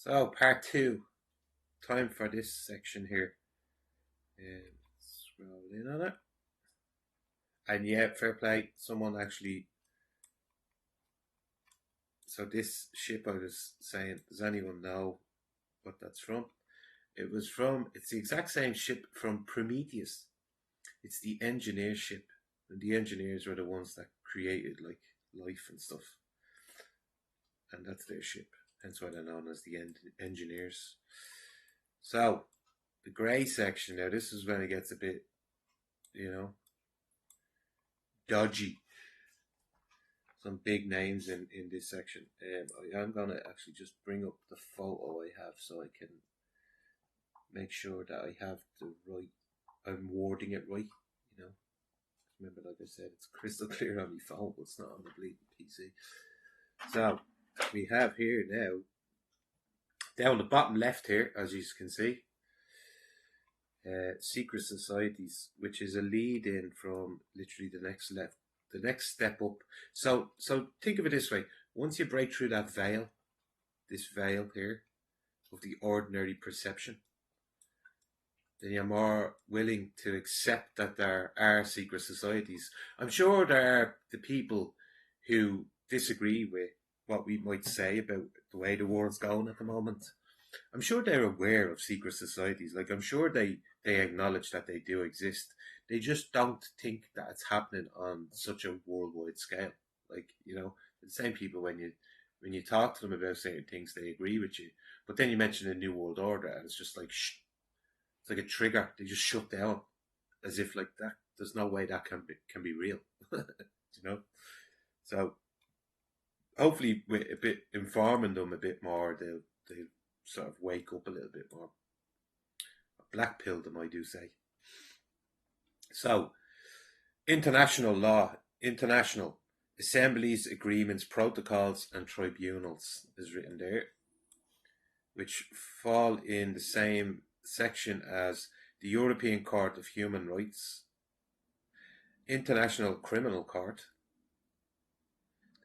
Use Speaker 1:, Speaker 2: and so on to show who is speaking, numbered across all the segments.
Speaker 1: So, part two. Time for this section here. Scroll in on it. And yeah, fair play. Someone actually. So, this ship I was saying, does anyone know what that's from? It's the exact same ship from Prometheus. It's the engineer ship. And the engineers were the ones that created like life and stuff. And that's their ship. Hence why they're known as the engineers. So, the grey section now, this is when it gets a bit, you know, dodgy. Some big names in this section. I am going to actually just bring up the photo I have so I can make sure that I have the right, I'm wording it right, you know. Remember, like I said, it's crystal clear on my phone, but it's not on the bleeding PC. So, we have here now, down the bottom left here, as you can see, secret societies, which is a lead in from literally the next step up. So think of it this way: once you break through that veil, this veil here of the ordinary perception, then you're more willing to accept that there are secret societies. I'm sure there are the people who disagree with what we might say about the way the world's going at the moment. I'm sure they're aware of secret societies. Like, I'm sure they acknowledge that they do exist. They just don't think that it's happening on such a worldwide scale. Like, the same people, when you talk to them about certain things, they agree with you. But then you mention a new world order, and it's just like shh. It's like a trigger. They just shut down, as if like that. There's no way that can be real. you know. So hopefully, with a bit informing them a bit more, they'll sort of wake up a little bit more. Black pill them, I do say. So, international law, international assemblies, agreements, protocols, and tribunals is written there, which fall in the same section as the European Court of Human Rights, International Criminal Court.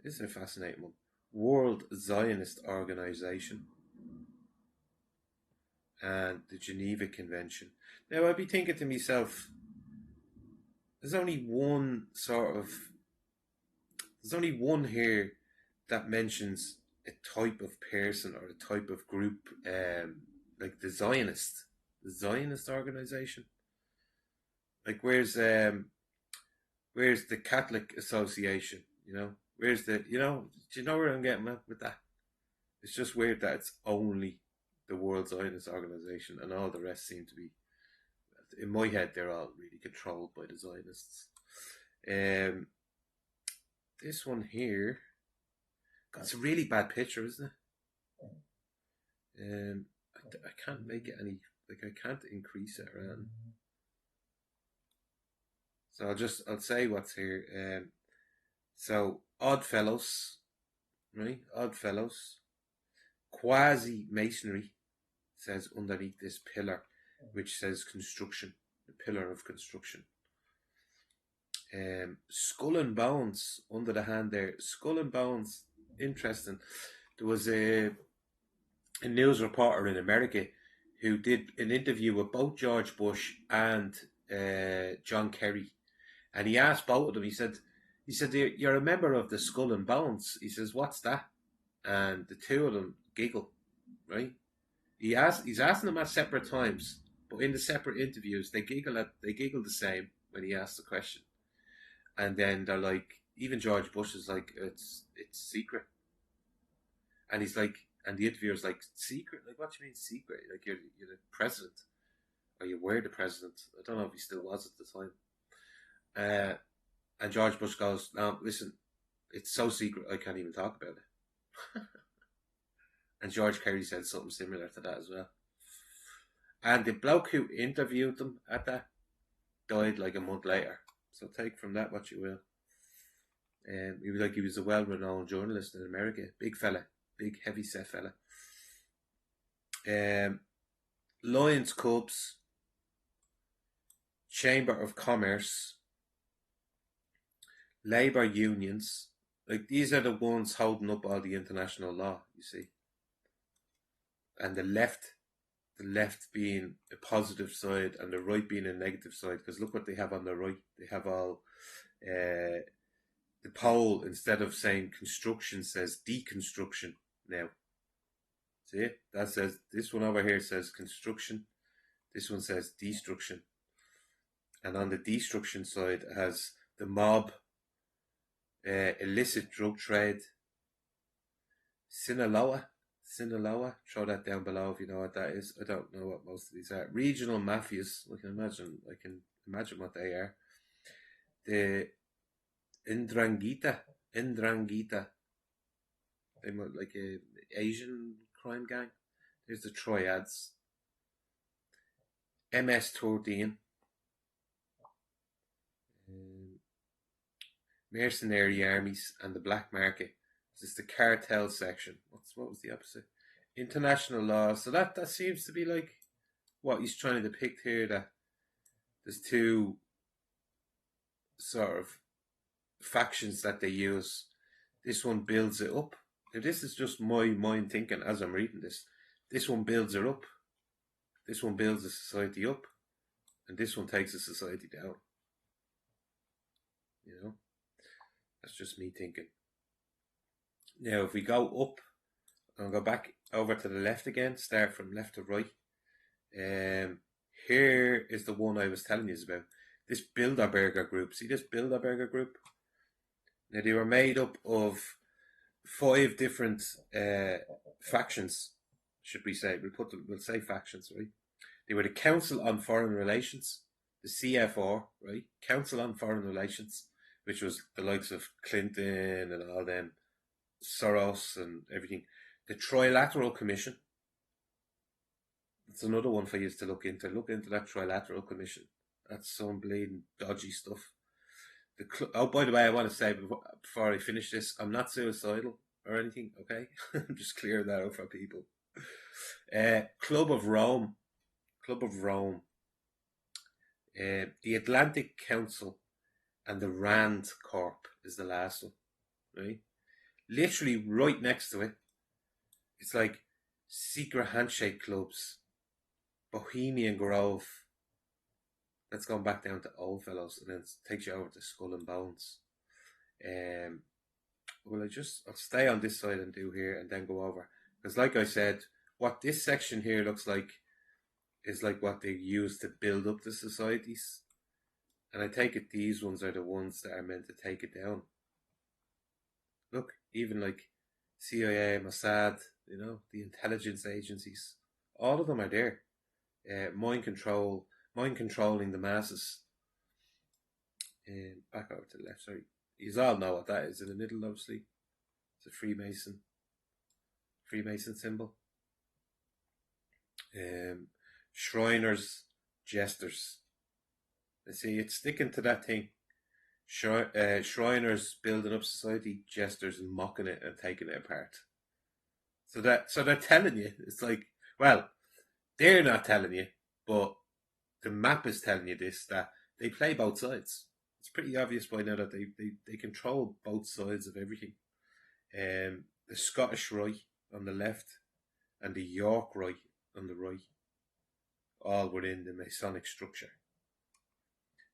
Speaker 1: This is a fascinating one. World Zionist Organization, and the Geneva Convention. Now, I'd be thinking to myself, there's only one here that mentions a type of person or a type of group, like the Zionist organization. Like, where's the Catholic Association? Where's do you know where I'm getting at with that? It's just weird that it's only the World Zionist Organization, and all the rest seem to be, in my head, they're all really controlled by the Zionists. This one here, it's a really bad picture, isn't it? I can't make it any, like, I can't increase it around. So I'll say what's here. So Odd Fellows, right? Odd Fellows, quasi masonry says underneath this pillar, which says construction, the pillar of construction. Skull and Bones under the hand there. Skull and Bones, interesting. There was a news reporter in America who did an interview with both George Bush and John Kerry, and he asked both of them. He said, "You're a member of the Skull and Bones." He says, "What's that?" And the two of them giggle, right? He's asking them at separate times, but in the separate interviews, they giggle the same when he asks the question. And then they're like, even George Bush is like, it's secret. And he's like, and the interviewer's like, secret? Like, what do you mean secret? Like, you're the president, or you were the president. I don't know if he still was at the time. And George Bush goes, "No, listen, it's so secret I can't even talk about it." And George Kerry said something similar to that as well. And the bloke who interviewed them at that died like a month later. So take from that what you will. He was a well-renowned journalist in America. Big fella. Big, heavy-set fella. Lions Cubs, Chamber of Commerce, Labour unions. Like, these are the ones holding up all the international law, you see. and the left being a positive side and the right being a negative side. Because look what they have on the right. They have all the pole, instead of saying construction, says deconstruction now. See, that says, this one over here says construction. This one says destruction. And on the destruction side, it has the mob, illicit drug trade, Sinaloa. Throw that down below if you know what that is. I don't know what most of these are. Regional mafias. I can imagine what they are. The Ndrangheta. They might like a Asian crime gang. There's the triads. MS-13. Mercenary armies and the black market. This is the cartel section. What was the opposite? International law. So that seems to be like what he's trying to depict here, that there's two sort of factions that they use. This one builds it up. Now, this is just my mind thinking as I'm reading this. This one builds it up. This one builds the society up. And this one takes the society down. You know? That's just me thinking. Now, if we go up and go back over to the left again, start from left to right. Here is the one I was telling you about. This Bilderberger group. See this Bilderberger group? Now, they were made up of 5 different factions, should we say. We'll say factions, right? They were the Council on Foreign Relations, the CFR, right? Council on Foreign Relations, which was the likes of Clinton and all them, Soros and everything. The Trilateral Commission. That's another one for you to look into. Look into that Trilateral Commission. That's some bleeding dodgy stuff. Oh, by the way, I want to say before I finish this, I'm not suicidal or anything, okay? I'm just clearing that out for people. Club of Rome. The Atlantic Council and the Rand Corp is the last one, right? Literally right next to it, it's like secret handshake clubs, Bohemian Grove. That's going back down to Oldfellows, and then it takes you over to Skull and Bones. Well, I'll stay on this side and do here, and then go over, because like I said, what this section here looks like is like what they use to build up the societies, and I take it these ones are the ones that are meant to take it down. Look, even like CIA, Mossad, you know, the intelligence agencies, all of them are there. Mind controlling the masses. Back over to the left, sorry. You all know what that is in the middle, obviously. It's a Freemason symbol. Shriners, jesters. You see, it's sticking to that thing. Shriners building up society, jesters mocking it and taking it apart. So they're telling you, it's like, well, they're not telling you, but the map is telling you this, that they play both sides. It's pretty obvious by now that they control both sides of everything. The Scottish Rite on the left and the York Rite on the right, all within the Masonic structure.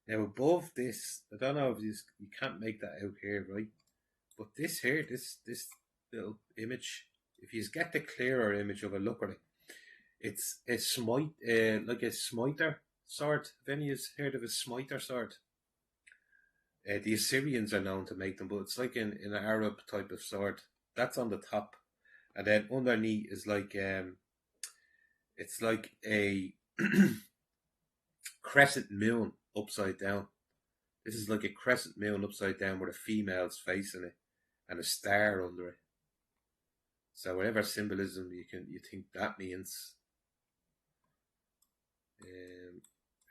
Speaker 1: Now above this, I don't know if you can't make that out here, right? But this here, this little image, if you get the clearer image of it, look at it. It's a smite, like a smiter sword. Have any of you heard of a smiter sword? The Assyrians are known to make them, but it's like an Arab type of sword. That's on the top, and then underneath is like it's like a crescent moon upside down. This is like a crescent moon upside down with a female's face in it and a star under it. So whatever symbolism you think that means.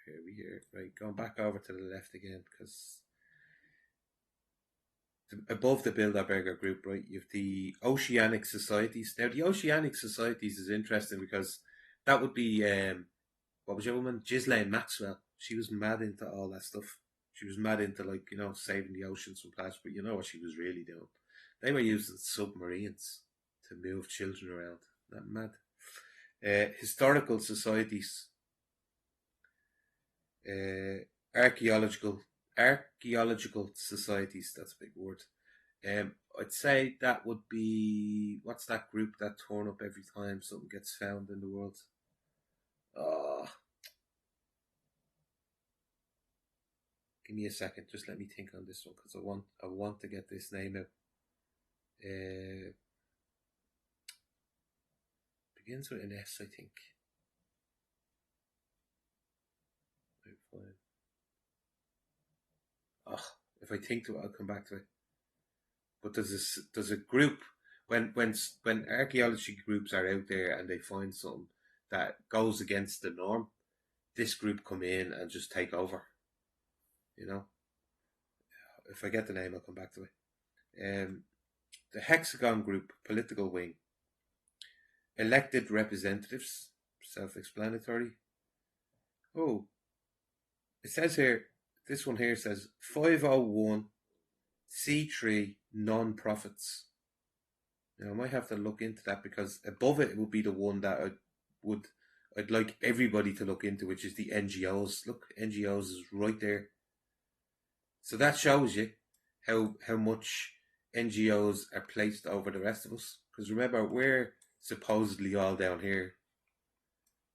Speaker 1: Here we are. Right, going back over to the left again, because above the Bilderberger group, right, you have the Oceanic Societies. Now, the Oceanic Societies is interesting because that would be, what was your woman? Ghislaine Maxwell. She was mad into all that stuff. She was mad into, like, you know, saving the oceans from plastic, but you know what she was really doing? They were using submarines to move children around. Isn't that mad? Historical societies, archaeological societies. That's a big word. I'd say that would be, what's that group that turn up every time something gets found in the world? Oh, give me a second. Just let me think on this one because I want to get this name out. Begins with an S, I think. Oh, if I think to it, I'll come back to it. But there's a group when archaeology groups are out there and they find something that goes against the norm, this group come in and just take over. You know, if I get the name, I'll come back to it. The Hexagon Group, political wing, elected representatives, self-explanatory. Oh, it says here, this one here says 501 C3 non-profits. Now I might have to look into that because above it would be the one that I'd like everybody to look into, which is the NGOs. Look, NGOs is right there. So that shows you how much NGOs are placed over the rest of us. Because remember, we're supposedly all down here.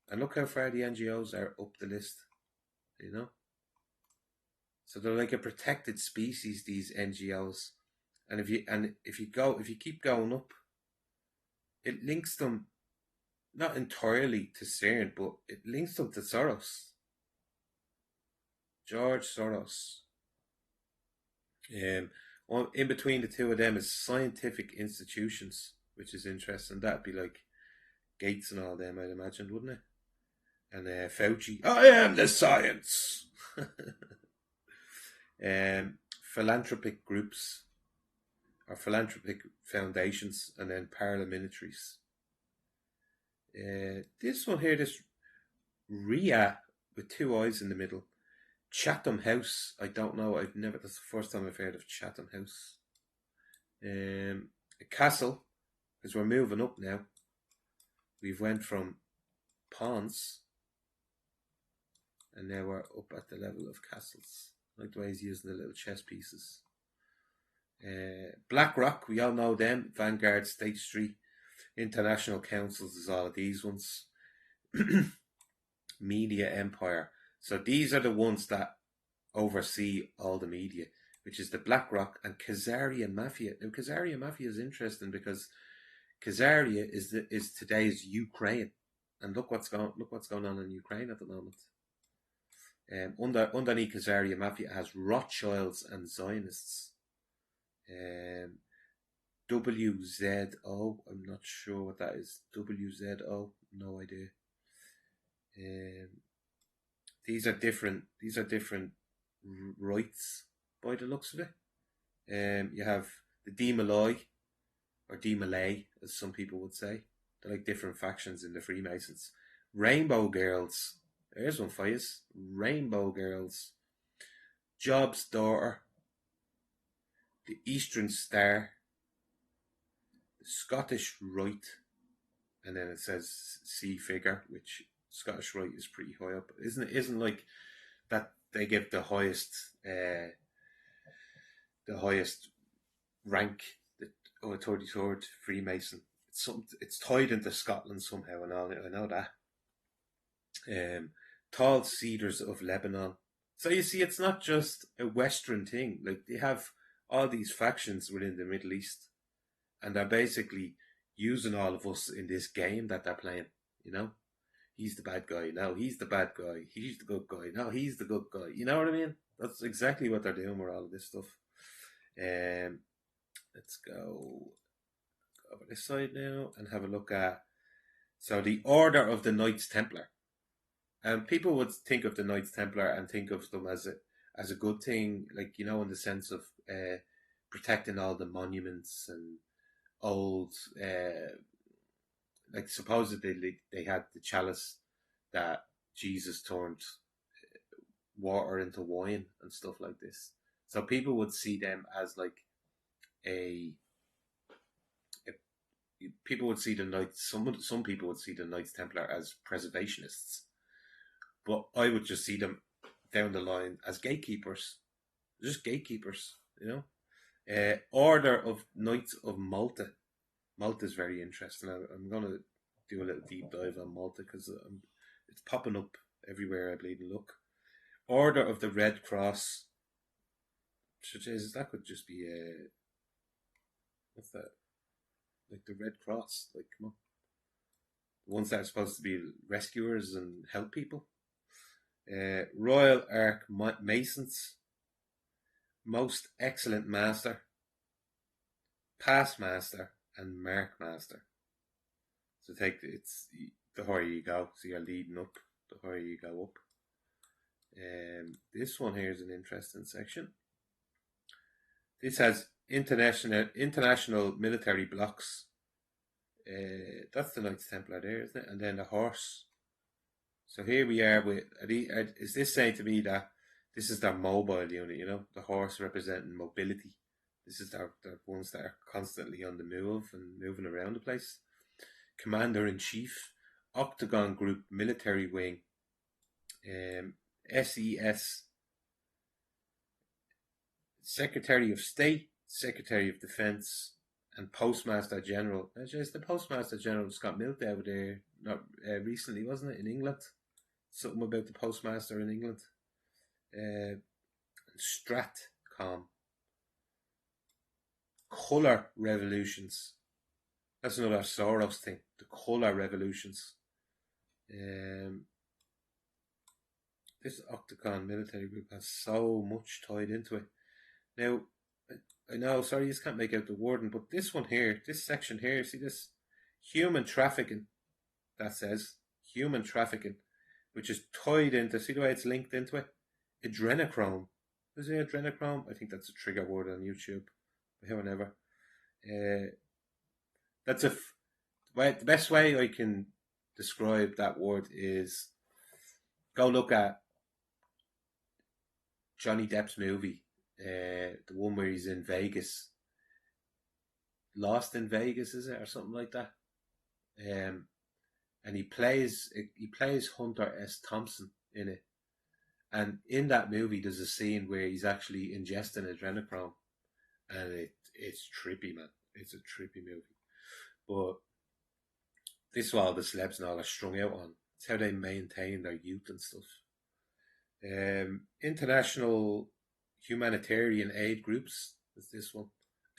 Speaker 1: And look how far the NGOs are up the list. You know? So they're like a protected species, these NGOs. And if you keep going up, it links them not entirely to CERN, but it links them to Soros. George Soros. In between the two of them is scientific institutions, which is interesting. That'd be like Gates and all them, I'd imagine, wouldn't it? And Fauci, I am the science. Philanthropic groups or philanthropic foundations, and then paramilitaries. This one here, this RIA with two eyes in the middle. Chatham House. I don't know. That's the first time I've heard of Chatham House. A castle, because we're moving up now. We've went from pawns, and now we're up at the level of castles. I like the way he's using the little chess pieces. BlackRock, we all know them. Vanguard, State Street, International Councils is all of these ones. Media Empire. So these are the ones that oversee all the media, which is the BlackRock and Khazarian Mafia. Now, Khazarian Mafia is interesting because Khazaria is today's Ukraine, and look what's going on in Ukraine at the moment. Underneath Khazarian Mafia has Rothschilds and Zionists. WZO, I'm not sure what that is. WZO, no idea. These are different rights by the looks of it. You have the Demolay, or Demolay, as some people would say. They're like different factions in the Freemasons. Rainbow Girls, there's one for you. Rainbow Girls. Job's Daughter, the Eastern Star, the Scottish Rite, and then it says C Figure, which Scottish Rite is pretty high up. Isn't like that they give the highest rank, the 33rd Freemason. It's tied into Scotland somehow, and I know that. Tall Cedars of Lebanon. So you see, it's not just a Western thing. Like, they have all these factions within the Middle East, and they're basically using all of us in this game that they're playing. You know, he's the bad guy. No, he's the bad guy. He's the good guy. No, he's the good guy. You know what I mean? That's exactly what they're doing with all of this stuff. Let's go over this side now and have a look at, so the Order of the Knights Templar. And people would think of the Knights Templar and think of them as a good thing, like, you know, in the sense of protecting all the monuments and old, like supposedly they had the chalice that Jesus turned water into wine and stuff like this. So people would see them as like a people would see the Knights. Some people would see the Knights Templar as preservationists, but I would just see them down the line as gatekeepers, just gatekeepers. Order of Knights of Malta. Malta is very interesting. I'm going to do a little deep dive on Malta because it's popping up everywhere I bleed and look. Order of the Red Cross. That could just be what's that? Like the Red Cross. Like, come on. The ones that are supposed to be rescuers and help people. Royal Ark Masons. Most Excellent Master. Past Master and Mark Master. So the higher you go, so you're leading up, the higher you go up. This one here is an interesting section. This has international military blocks. That's the Knights Templar there, isn't it? And then the horse. So here we are with. Is this saying to me that this is their mobile unit? The horse representing mobility. This is their ones that are constantly on the move and moving around the place. Commander-in-Chief, Octagon Group Military Wing, SES, Secretary of State, Secretary of Defense, and Postmaster General. The Postmaster General just got milked over there not recently, wasn't it, in England? Something about the Postmaster in England. Stratcom. Colour revolutions. That's another Soros thing. The colour revolutions. This Octagon military group has so much tied into it. Now, I know, sorry, you just can't make out the wording, but this one here, this section here, see this? Human trafficking, that says. Human trafficking, which is tied into, see the way it's linked into it? Adrenochrome. Is it adrenochrome? I think that's a trigger word on YouTube. However, that's the best way I can describe that word is go look at Johnny Depp's movie, the one where he's in Vegas, Lost in Vegas, is it, or something like that? And he plays Hunter S. Thompson in it, and in that movie there's a scene where he's actually ingesting adrenochrome. And it's trippy, man. It's a trippy movie. But this is what all the celebs and all are strung out on. It's how they maintain their youth and stuff. International humanitarian aid groups is this one.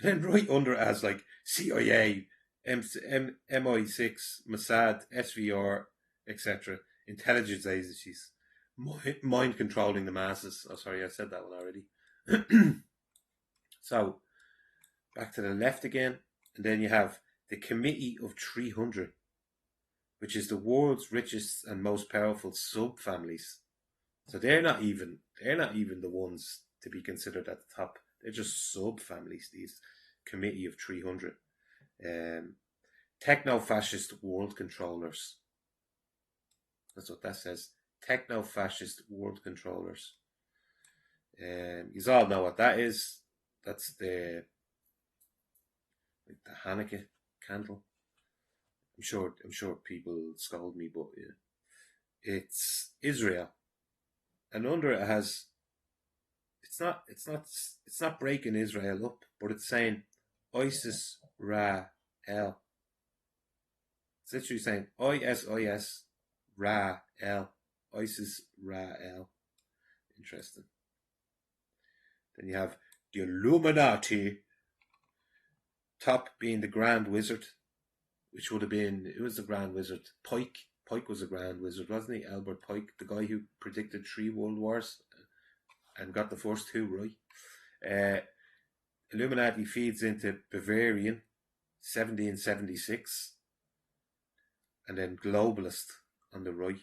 Speaker 1: And then right under it has like CIA, MI6, Mossad, SVR, etc. Intelligence agencies. Mind controlling the masses. Oh, sorry, I said that one already. So, back to the left again, and then you have the Committee of 300, which is the world's richest and most powerful sub-families. So they're not even the ones to be considered at the top. They're just sub-families, these Committee of 300. Techno-fascist world controllers. That's what that says. Techno-fascist world controllers. You all know what that is. That's the Hanukkah candle. I'm sure people scold me, but yeah. It's Israel, and under it has. It's not breaking Israel up, but it's saying ISIS Ra El. It's literally saying ISIS Ra El. ISIS Ra El. Interesting. Then you have the Illuminati, top being the Grand Wizard, which would have been, who was the Grand Wizard? Pike. Pike was a Grand Wizard, wasn't he? Albert Pike, the guy who predicted 3 world wars and got the first 2 right. Illuminati feeds into Bavarian, 1776, and then Globalist on the right.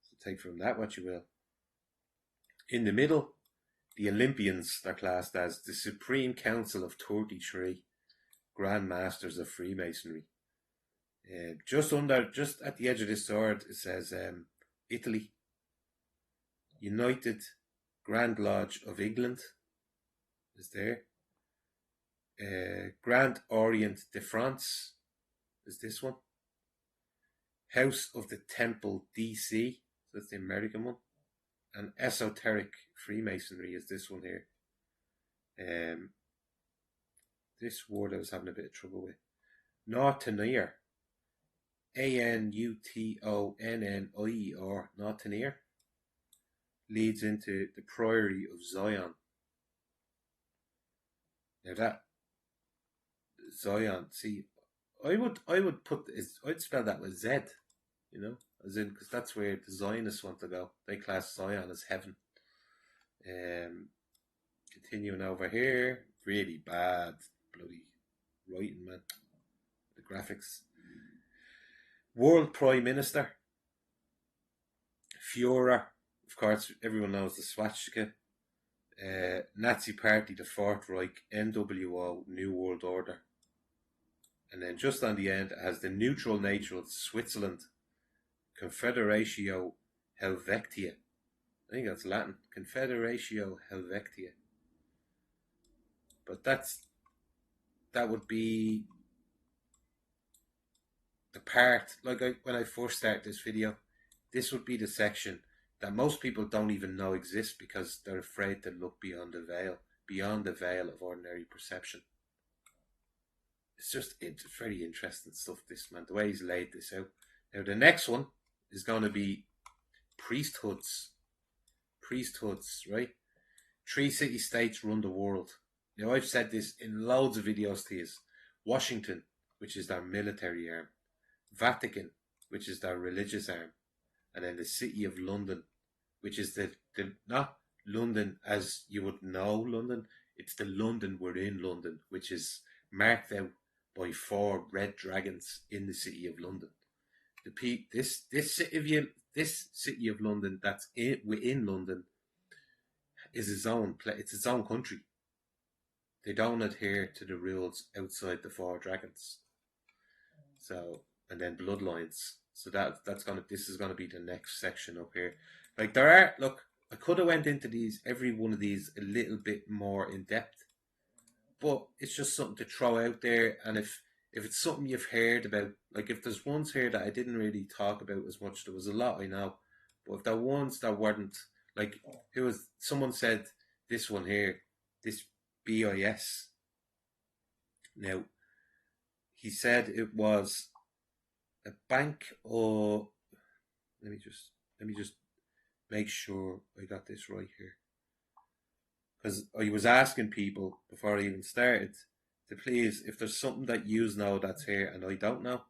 Speaker 1: So take from that what you will. In the middle, the Olympians are classed as the Supreme Council of 33 Grand Masters of Freemasonry. Just at the edge of this sword, it says Italy, United Grand Lodge of England is there. Grand Orient de France is this one. House of the Temple DC, that's the American one. And Esoteric Freemasonry is this one here. This word I was having a bit of trouble with. Nautonier. Anutonnier. Nautonier. Leads into the Priory of Zion. Now that Zion, see, I would put, I'd spell that with Z, you know, as in, because that's where the Zionists want to go. They class Zion as heaven. Continuing over here, really bad bloody writing, man. The graphics. World Prime Minister. Führer, of course, everyone knows the swastika. Nazi Party, the Fourth Reich, NWO, New World Order. And then just on the end, it has the neutral nature of Switzerland, Confederatio Helvetia. I think that's Latin, Confederatio Helvetia. But that would be the part, like when I first started this video, this would be the section that most people don't even know exists because they're afraid to look beyond the veil of ordinary perception. It's very interesting stuff, this man, the way he's laid this out. Now the next one is going to be priesthoods, right? 3 city-states run the world. Now I've said this in loads of videos to you. Washington, which is their military arm. Vatican, which is their religious arm. And then the City of London, which is the not London as you would know London, it's the London within London, which is marked out by 4 red dragons in the City of London. This City of London that's within London is its own country. They don't adhere to the rules outside the 4 dragons. So, and then bloodlines. So this is gonna be the next section up here. Like I could have went into every one of these a little bit more in depth, but it's just something to throw out there. And if it's something you've heard about, like if there's ones here that I didn't really talk about as much, there was a lot I know, but if there are ones that weren't, like someone said this one here, this BIS. Now, he said it was a bank, or let me just make sure I got this right here, because I was asking people before I even started to please, if there's something that you know that's here and I don't know.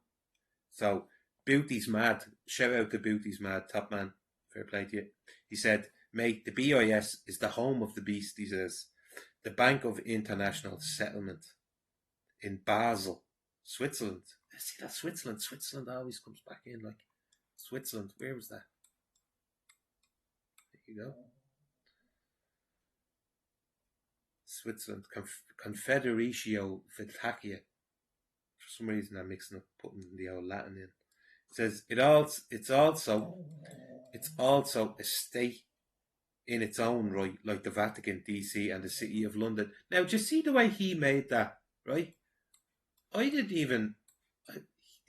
Speaker 1: So Booty's Mad, shout out to Booty's Mad, top man, fair play to you. He said, mate, the BIS is the home of the beast. He says, the Bank of International Settlement in Basel, Switzerland. See that Switzerland always comes back in, like Switzerland. Where was that? There you go. Switzerland, Confederatio Vitacia. For some reason I'm mixing up, putting the old Latin in. It says it's also a state in its own right, like the Vatican, DC, and the City of London. Now, do you see the way he made that, right?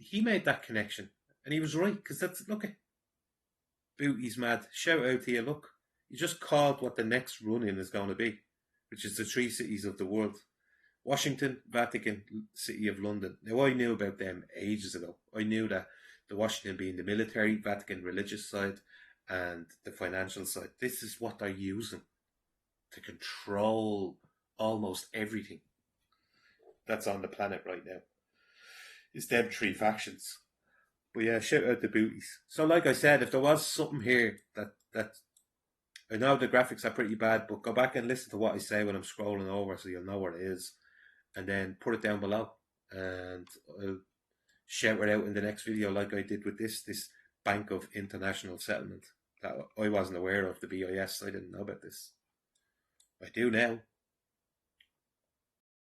Speaker 1: He made that connection, and he was right, because look at Booty's Mad. Shout out to you, look. You just called what the next run-in is going to be, which is the 3 cities of the world. Washington, Vatican, City of London. Now, I knew about them ages ago. I knew that the Washington being the military, Vatican religious side, and the financial side. This is what they're using to control almost everything that's on the planet right now. It's them 3 factions. But yeah, shout out the Booties. So like I said, if there was something here that I know the graphics are pretty bad, but go back and listen to what I say when I'm scrolling over so you'll know what it is. And then put it down below. And I'll shout it out in the next video like I did with this Bank of International Settlement that I wasn't aware of, the BIS. I didn't know about this. I do now.